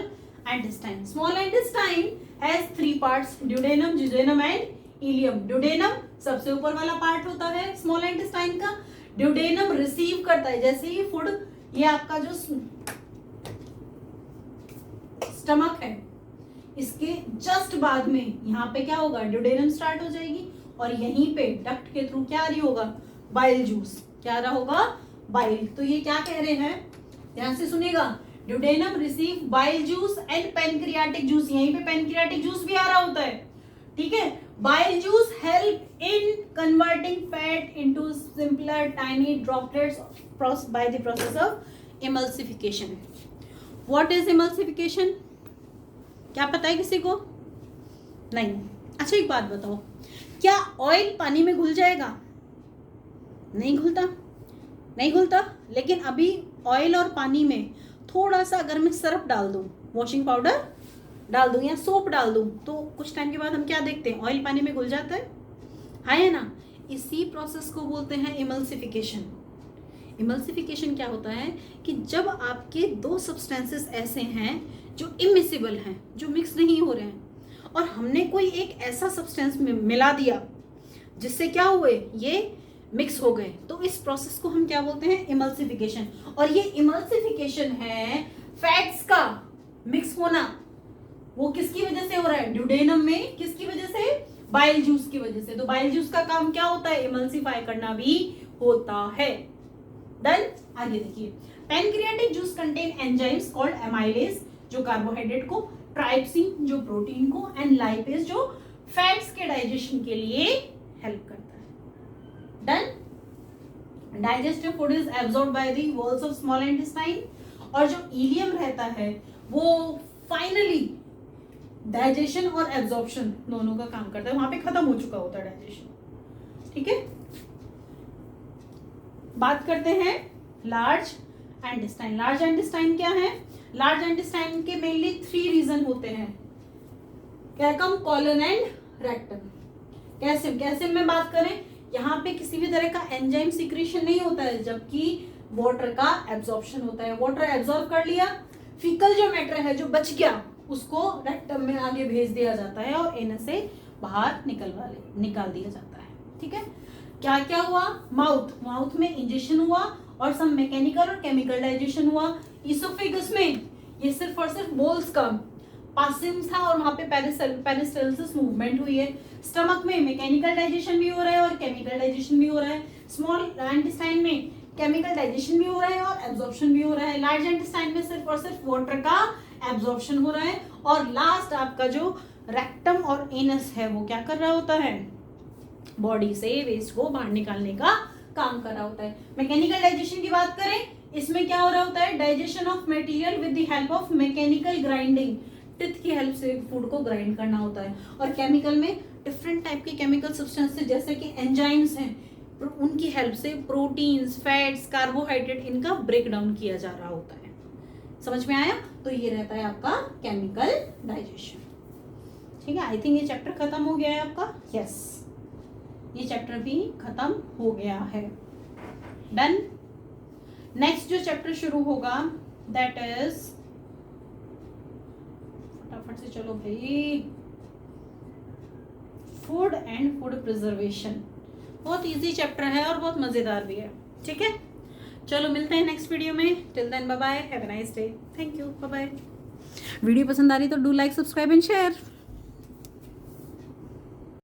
intestine. Small intestine has 3 parts, duodenum, jejunum and ileum. Duodenum सबसे ऊपर वाला पार्ट होता है स्मॉल इंटेस्टाइन का। ड्यूडेनम रिसीव करता है, जैसे ही फूड, ये आपका जो स्टमक है इसके जस्ट बाद में यहाँ पे क्या होगा, ड्यूडेनम स्टार्ट हो जाएगी और यहीं पे डक्ट के थ्रू क्या आ रही होगा, बाइल जूस, क्या आ रहा होगा, बाइल। तो ये क्या कह रहे हैं, ध्यान से सुनिएगा, duodenum receive bile juice and pancreatic juice, यहीं पे पैनक्रियाटिक जूस भी आ रहा होता है, ठीक है। Bile juice help in converting fat into simpler tiny droplets by the process of emulsification. What is emulsification, क्या पता है किसी को, नहीं। अच्छा एक बात बताओ, क्या ऑयल पानी में घुल जाएगा, नहीं घुलता, नहीं घुलता। लेकिन अभी ऑयल और पानी में थोड़ा सा अगर मैं सरफ डाल दूं, वॉशिंग पाउडर डाल दूं या सोप डाल दूं, तो कुछ टाइम के बाद हम क्या देखते हैं, ऑयल पानी में घुल जाता है, हाँ है ना। इसी प्रोसेस को बोलते हैं इमल्सिफिकेशन। इमल्सिफिकेशन क्या होता है कि जब आपके 2 सब्सटेंसेस ऐसे हैं जो इमिसिबल हैं, जो मिक्स नहीं हो रहे हैं, और हमने कोई एक ऐसा सब्सटेंस में मिला दिया जिससे क्या हुए, ये मिक्स हो गए, तो इस प्रोसेस को हम क्या बोलते हैं, इमल्सिफिकेशन। और ये इमल्सिफिकेशन है फैट्स का मिक्स होना, वो किसकी वजह से हो रहा है, ड्यूडेनम में, किसकी वजह से, बाइल जूस की वजह से। तो बाइल जूस का काम क्या होता है, इमल्सिफाई करना भी होता है, डन। आगे देखिए, pancreatic juice contain enzymes called amylase, जो कार्बोहाइड्रेट को, ट्राइप्सिन जो प्रोटीन को, एंड लाइपेज जो फैट्स के डाइजेशन के लिए हेल्प करता है, done. Digestive food is absorbed by the walls of small intestine, और जो इलियम रहता है वो फाइनली डाइजेशन और एब्जॉर्प्शन दोनों का काम करता है, वहां पे खत्म हो चुका होता है डाइजेशन, ठीक है। बात करते हैं लार्ज इंटेस्टाइन। लार्ज इंटेस्टाइन क्या है, लार्ज इंटेस्टाइन के मेनली 3 रीजन होते हैं, कैकम, कॉलन एंड रेक्टम। कैसिम, कैसिम में बात करें, यहाँ पे किसी भी तरह का एंजाइम सिक्रीशन नहीं होता है, जबकि वाटर का एब्जॉर्प्शन होता है। वाटर एब्जॉर्ब कर लिया, फीकल जो मैटर है जो बच गया उसको रेक्टम में आगे भेज दिया जाता है और एनस से बाहर निकाल दिया जाता है। ठीक है, क्या क्या हुआ, माउथ, माउथ में इंजेक्शन हुआ और सम मैकेनिकल और केमिकल डाइजेशन हुआ। इसोफेगस में ये सिर्फ और सिर्फ बोल्स का पासिंग था और वहां पे पेरिस्टाल्सिस मूवमेंट हुई है। स्टमक में मैकेनिकल डाइजेशन भी हो रहा है और केमिकल डाइजेशन भी हो रहा है। स्मॉल इंटेस्टाइन में केमिकल डाइजेशन भी हो रहा है और एब्जॉर्प्शन भी हो रहा है। लार्ज इंटेस्टाइन में सिर्फ और सिर्फ वाटर का एब्जॉर्प्शन हो रहा है। और लास्ट आपका जो रेक्टम और एनस है वो क्या कर रहा होता है, बॉडी से वेस्ट को बाहर निकालने का काम कर रहा होता है। मैकेनिकल डाइजेशन की बात करें, इसमें क्या हो रहा होता है, digestion of material with the help of mechanical grinding, teeth की हेल्प से फूड को ग्राइंड करना होता है। और केमिकल में डिफरेंट टाइप के केमिकल सब्सटेंसेस जैसे कि एंजाइम्स हैं, उनकी हेल्प से प्रोटीन्स, फैट्स, कार्बोहाइड्रेट इनका ब्रेक डाउन किया जा रहा होता है। समझ में आया? तो ये रहता है आपका केमिकल डाइजेशन। ठीक है, आई थिंक ये चैप्टर खत्म हो गया है आपका। यस, ये चैप्टर भी खत्म हो गया है। डन। नेक्स्ट जो चैप्टर शुरू होगा दैट इज, फटाफट से चलो भाई, फूड एंड फूड प्रिजर्वेशन। बहुत इजी चैप्टर है और बहुत मजेदार भी है। ठीक है, चलो मिलते हैं नेक्स्ट वीडियो में। Till then bye bye, have a nice day, thank you, bye bye. Video पसंद आ रही तो do like, subscribe and share.